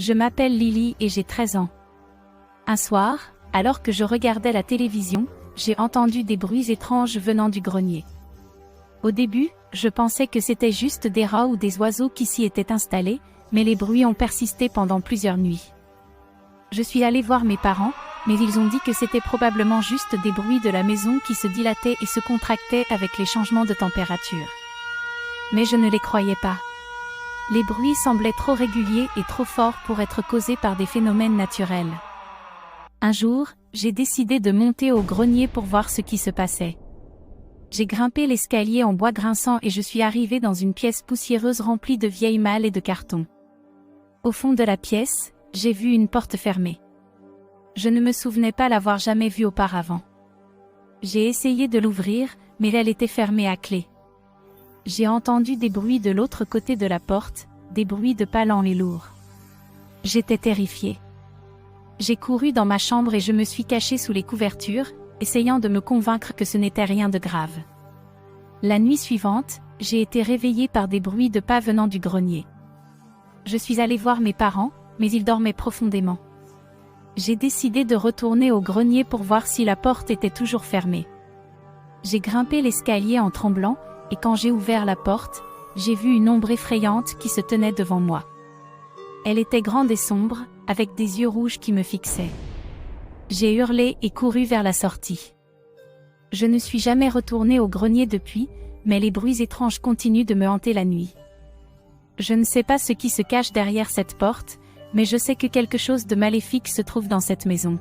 Je m'appelle Lily et j'ai 13 ans. Un soir, alors que je regardais la télévision, j'ai entendu des bruits étranges venant du grenier. Au début, je pensais que c'était juste des rats ou des oiseaux qui s'y étaient installés, mais les bruits ont persisté pendant plusieurs nuits. Je suis allée voir mes parents, mais ils ont dit que c'était probablement juste des bruits de la maison qui se dilataient et se contractaient avec les changements de température. Mais je ne les croyais pas. Les bruits semblaient trop réguliers et trop forts pour être causés par des phénomènes naturels. Un jour, j'ai décidé de monter au grenier pour voir ce qui se passait. J'ai grimpé l'escalier en bois grinçant et je suis arrivée dans une pièce poussiéreuse remplie de vieilles malles et de cartons. Au fond de la pièce, j'ai vu une porte fermée. Je ne me souvenais pas l'avoir jamais vue auparavant. J'ai essayé de l'ouvrir, mais elle était fermée à clé. J'ai entendu des bruits de l'autre côté de la porte, des bruits de pas lents et lourds. J'étais terrifiée. J'ai couru dans ma chambre et je me suis cachée sous les couvertures, essayant de me convaincre que ce n'était rien de grave. La nuit suivante, j'ai été réveillée par des bruits de pas venant du grenier. Je suis allée voir mes parents, mais ils dormaient profondément. J'ai décidé de retourner au grenier pour voir si la porte était toujours fermée. J'ai grimpé l'escalier en tremblant, et quand j'ai ouvert la porte, j'ai vu une ombre effrayante qui se tenait devant moi. Elle était grande et sombre, avec des yeux rouges qui me fixaient. J'ai hurlé et couru vers la sortie. Je ne suis jamais retournée au grenier depuis, mais les bruits étranges continuent de me hanter la nuit. Je ne sais pas ce qui se cache derrière cette porte, mais je sais que quelque chose de maléfique se trouve dans cette maison.